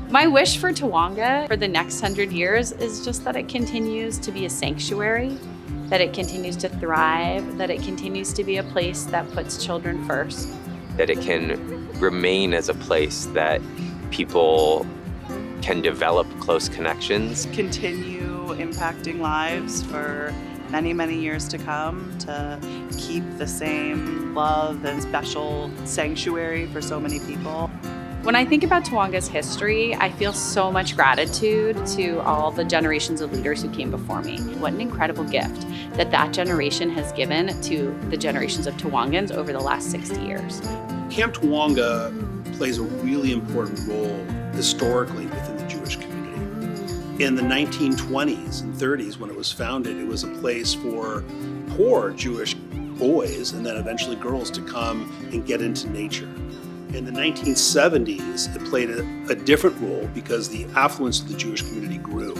My wish for Tawonga for the next 100 years is just that it continues to be a sanctuary, that it continues to thrive, that it continues to be a place that puts children first. That it can remain as a place that people can develop close connections. Continue impacting lives for many, many years to come, to keep the same love and special sanctuary for so many people. When I think about Tawonga's history, I feel so much gratitude to all the generations of leaders who came before me. What an incredible gift that generation has given to the generations of Tawongans over the last 60 years. Camp Tawonga plays a really important role historically within the Jewish community. In the 1920s and 30s, when it was founded, it was a place for poor Jewish boys and then eventually girls to come and get into nature. In the 1970s, it played a different role because the affluence of the Jewish community grew.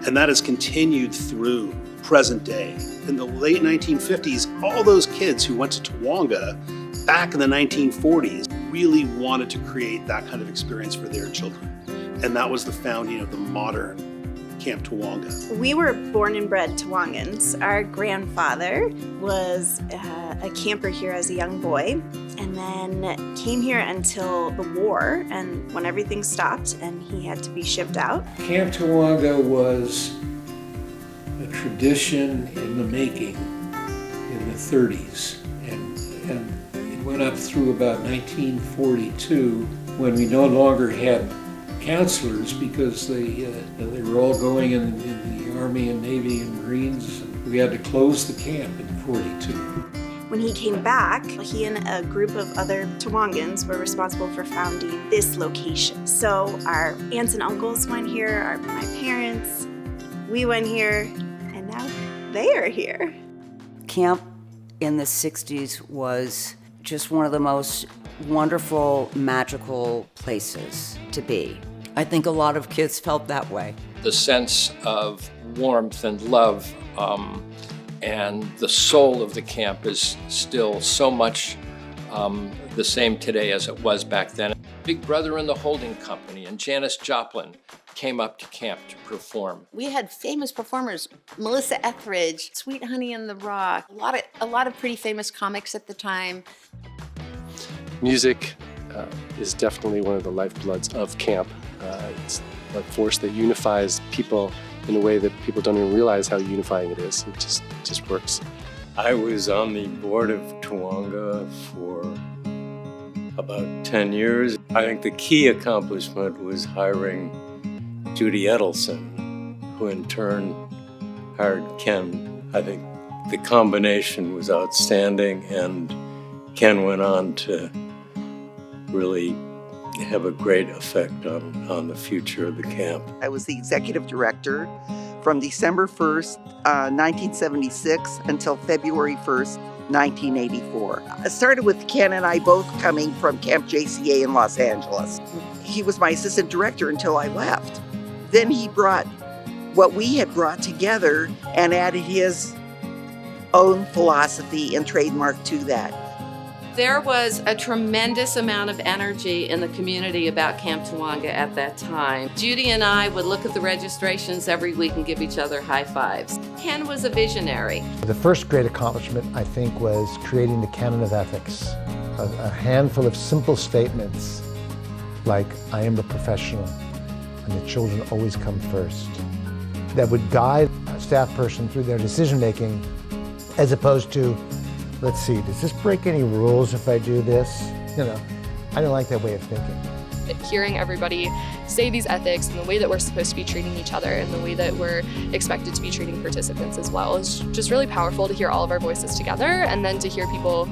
And that has continued through present day. In the late 1950s, all those kids who went to Tawonga back in the 1940s really wanted to create that kind of experience for their children. And that was the founding of the modern Camp Tawonga. We were born and bred Tawongans. Our grandfather was a camper here as a young boy and then came here until the war, and when everything stopped and he had to be shipped out. Camp Tawonga was a tradition in the making in the 30s, and it went up through about 1942 when we no longer had counselors because they were all going in the Army and Navy and Marines. We had to close the camp in 42. When he came back, he and a group of other Tawongans were responsible for founding this location. So our aunts and uncles went here, my parents, we went here, and now they are here. Camp in the 60s was just one of the most wonderful, magical places to be. I think a lot of kids felt that way. The sense of warmth and love and the soul of the camp is still so much the same today as it was back then. Big Brother and the Holding Company and Janis Joplin came up to camp to perform. We had famous performers, Melissa Etheridge, Sweet Honey in the Rock, a lot of pretty famous comics at the time. Music is definitely one of the lifebloods of camp. It's a force that unifies people in a way that people don't even realize how unifying it is. It just works. I was on the board of Tawonga for about 10 years. I think the key accomplishment was hiring Judy Edelson, who in turn hired Ken. I think the combination was outstanding, and Ken went on to really have a great effect on the future of the camp. I was the executive director from December 1st, 1976 until February 1st, 1984. I started with Ken and I both coming from Camp JCA in Los Angeles. He was my assistant director until I left. Then he brought what we had brought together and added his own philosophy and trademark to that. There was a tremendous amount of energy in the community about Camp Tawonga at that time. Judy and I would look at the registrations every week and give each other high fives. Ken was a visionary. The first great accomplishment, I think, was creating the canon of ethics. A handful of simple statements like, I am the professional and the children always come first, that would guide a staff person through their decision making, as opposed to, let's see, does this break any rules if I do this? You know, I don't like that way of thinking. Hearing everybody say these ethics and the way that we're supposed to be treating each other and the way that we're expected to be treating participants as well is just really powerful to hear all of our voices together, and then to hear people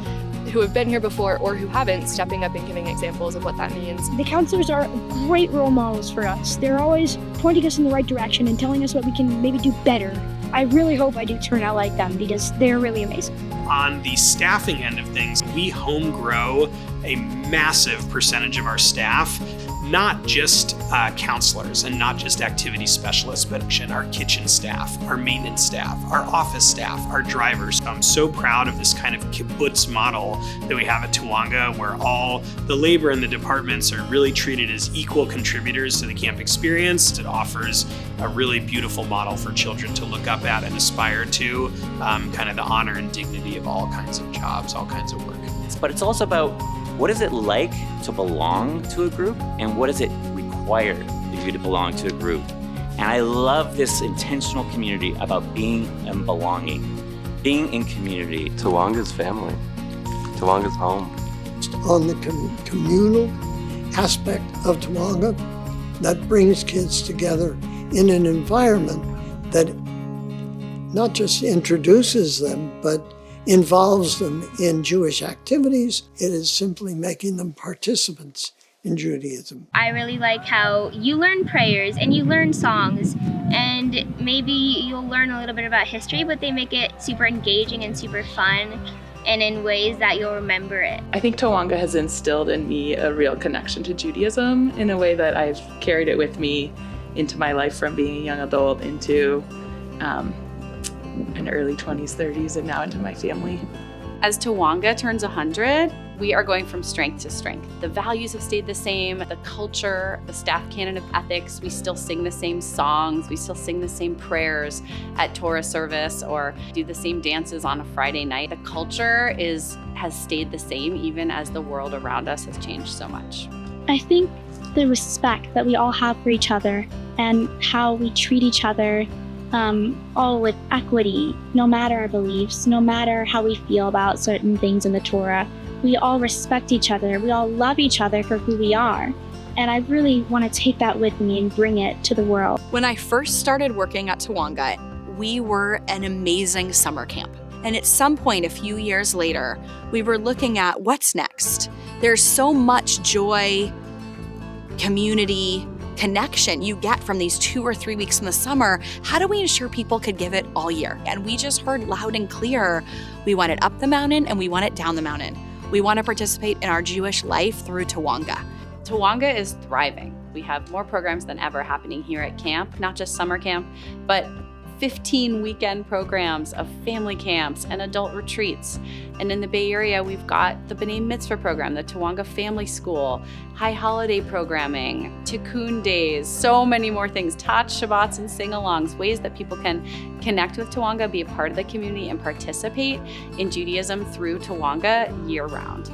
who have been here before or who haven't stepping up and giving examples of what that means. The counselors are great role models for us. They're always pointing us in the right direction and telling us what we can maybe do better. I really hope I do turn out like them because they're really amazing. On the staffing end of things, we home grow a massive percentage of our staff, not just counselors and not just activity specialists, but our kitchen staff, our maintenance staff, our office staff, our drivers. I'm so proud of this kind of kibbutz model that we have at Tawonga, where all the labor in the departments are really treated as equal contributors to the camp experience. It offers a really beautiful model for children to look up at and aspire to, kind of the honor and dignity of all kinds of jobs, all kinds of work. But it's also about what is it like to belong to a group and what does it require of you to belong to a group. And I love this intentional community about being and belonging, being in community. Tawonga's family, Tawonga's home. On the communal aspect of Tawonga that brings kids together in an environment that not just introduces them, but involves them in Jewish activities. It is simply making them participants in Judaism. I really like how you learn prayers and you learn songs, and maybe you'll learn a little bit about history, but they make it super engaging and super fun and in ways that you'll remember it. I think Tawonga has instilled in me a real connection to Judaism in a way that I've carried it with me into my life from being a young adult into in early 20s, 30s, and now into my family. As Tawonga turns 100, we are going from strength to strength. The values have stayed the same, the culture, the staff canon of ethics, we still sing the same songs, we still sing the same prayers at Torah service or do the same dances on a Friday night. The culture has stayed the same even as the world around us has changed so much. I think the respect that we all have for each other and how we treat each other all with equity, no matter our beliefs, no matter how we feel about certain things in the Torah. We all respect each other. We all love each other for who we are. And I really want to take that with me and bring it to the world. When I first started working at Tawonga, we were an amazing summer camp. And at some point, a few years later, we were looking at what's next. There's so much joy, community, connection you get from these 2 or 3 weeks in the summer. How do we ensure people could give it all year? And we just heard loud and clear, we want it up the mountain and we want it down the mountain. We want to participate in our Jewish life through Tawonga. Tawonga is thriving. We have more programs than ever happening here at camp, not just summer camp, but 15 weekend programs of family camps and adult retreats. And in the Bay Area, we've got the B'nai Mitzvah program, the Tawonga Family School, high holiday programming, Tikkun days, so many more things, Tat Shabbats and sing-alongs, ways that people can connect with Tawonga, be a part of the community, and participate in Judaism through Tawonga year-round.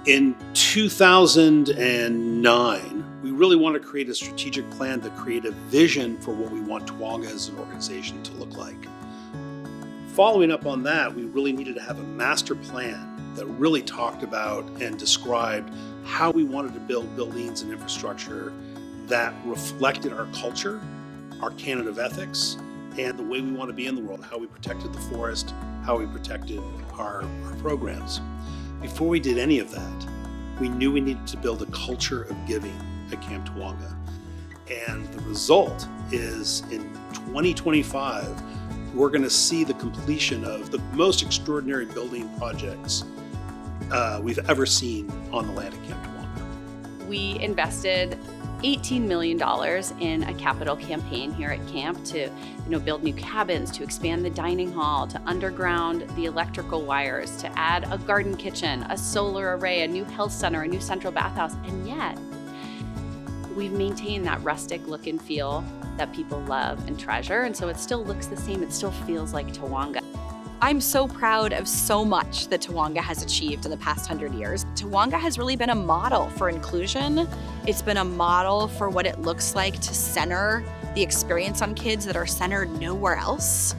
In 2009, we really want to create a strategic plan to create a vision for what we want Tawonga as an organization to look like. Following up on that, we really needed to have a master plan that really talked about and described how we wanted to build buildings and infrastructure that reflected our culture, our canon of ethics, and the way we want to be in the world, how we protected the forest, how we protected our programs. Before we did any of that, we knew we needed to build a culture of giving at Camp Tawonga. And the result is in 2025, we're going to see the completion of the most extraordinary building projects we've ever seen on the land at Camp Tawonga. We invested $18 million in a capital campaign here at camp to build new cabins, to expand the dining hall, to underground the electrical wires, to add a garden kitchen, a solar array, a new health center, a new central bathhouse. And yet, we've maintained that rustic look and feel that people love and treasure. And so it still looks the same. It still feels like Tawonga. I'm so proud of so much that Tawonga has achieved in the past 100 years. Tawonga has really been a model for inclusion. It's been a model for what it looks like to center the experience on kids that are centered nowhere else.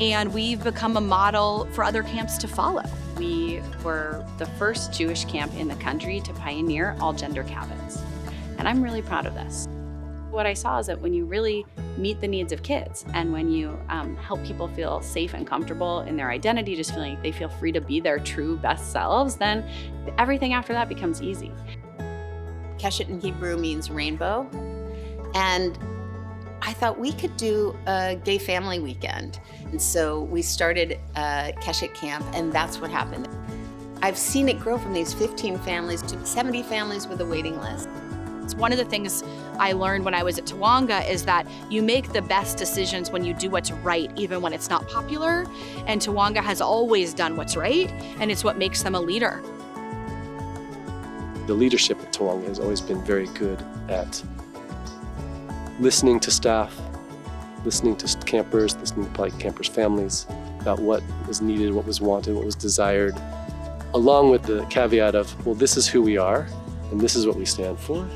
And we've become a model for other camps to follow. We were the first Jewish camp in the country to pioneer all gender cabins. And I'm really proud of this. What I saw is that when you really meet the needs of kids and when you help people feel safe and comfortable in their identity, just feeling like they feel free to be their true best selves, then everything after that becomes easy. Keshet in Hebrew means rainbow. And I thought we could do a gay family weekend. And so we started Keshet Camp, and that's what happened. I've seen it grow from these 15 families to 70 families with a waiting list. It's one of the things I learned when I was at Tawonga is that you make the best decisions when you do what's right, even when it's not popular. And Tawonga has always done what's right, and it's what makes them a leader. The leadership at Tawonga has always been very good at listening to staff, listening to campers, listening to campers' families about what was needed, what was wanted, what was desired, along with the caveat of, well, this is who we are, and this is what we stand for.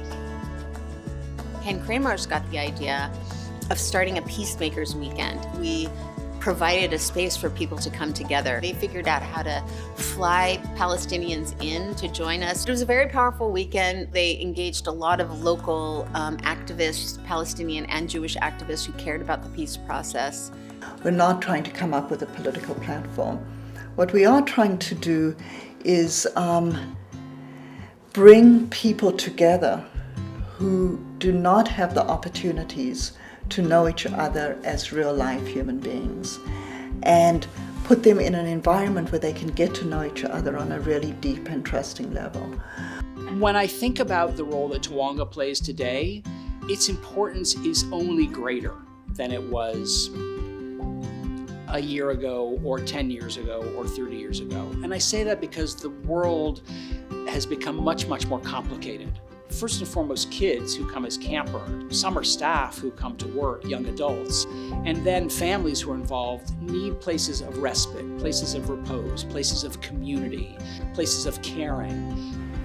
Ken Kramer's got the idea of starting a Peacemakers weekend. We provided a space for people to come together. They figured out how to fly Palestinians in to join us. It was a very powerful weekend. They engaged a lot of local activists, Palestinian and Jewish activists who cared about the peace process. We're not trying to come up with a political platform. What we are trying to do is bring people together who do not have the opportunities to know each other as real-life human beings, and put them in an environment where they can get to know each other on a really deep and trusting level. When I think about the role that Tawonga plays today, its importance is only greater than it was a year ago, or 10 years ago, or 30 years ago. And I say that because the world has become much, much more complicated. First and foremost, kids who come as campers, summer staff who come to work, young adults, and then families who are involved need places of respite, places of repose, places of community, places of caring.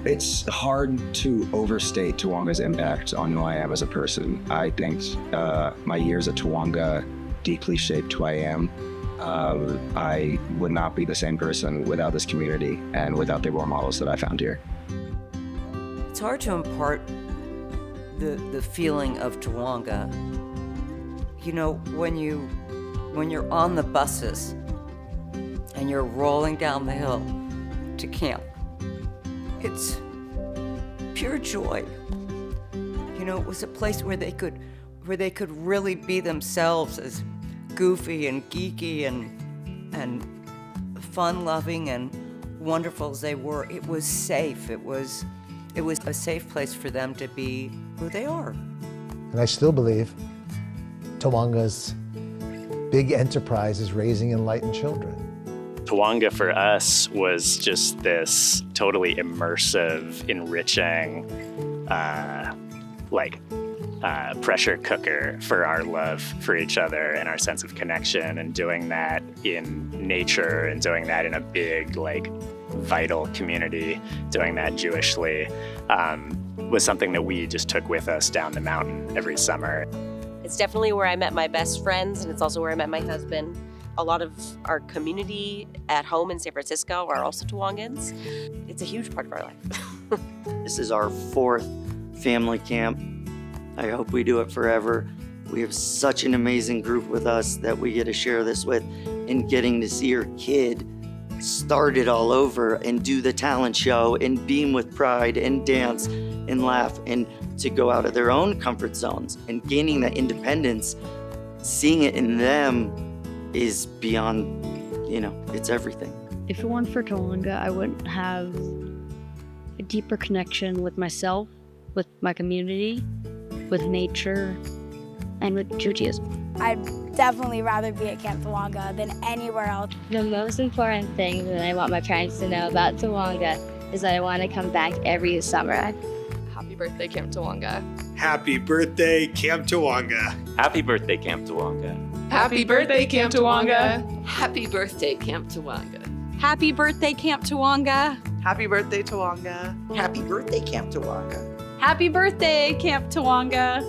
It's hard to overstate Tawonga's impact on who I am as a person. I think my years at Tawonga deeply shaped who I am. I would not be the same person without this community and without the role models that I found here. It's hard to impart the feeling of Tawonga. You know, when you're on the buses and you're rolling down the hill to camp, it's pure joy. You know, it was a place where they could really be themselves, as goofy and geeky and fun-loving and wonderful as they were. It was safe. It was a safe place for them to be who they are. And I still believe Tawanga's big enterprise is raising enlightened children. Tawonga for us was just this totally immersive, enriching, pressure cooker for our love for each other and our sense of connection, and doing that in nature and doing that in a big, vital community, doing that Jewishly, was something that we just took with us down the mountain every summer. It's definitely where I met my best friends, and it's also where I met my husband. A lot of our community at home in San Francisco are also Tawongans. It's a huge part of our life. This is our 4th family camp. I hope we do it forever. We have such an amazing group with us that we get to share this with, and getting to see your kid start it all over and do the talent show and beam with pride and dance and laugh, and to go out of their own comfort zones and gaining that independence, seeing it in them is beyond, it's everything. If it weren't for Tawonga, I wouldn't have a deeper connection with myself, with my community, with nature, and with Judaism. I'd definitely rather be at Camp Tawonga than anywhere else. The most important thing that I want my parents to know about Tawonga is that I want to come back every summer. Happy birthday, Camp Tawonga. Happy birthday, Camp Tawonga. Happy birthday, Camp Tawonga. Happy birthday, Camp Tawonga. Happy birthday, Camp Tawonga. Happy birthday, Camp Tawonga. Happy birthday, Tawonga. Happy birthday, Camp Tawonga. Happy birthday, Camp Tawonga.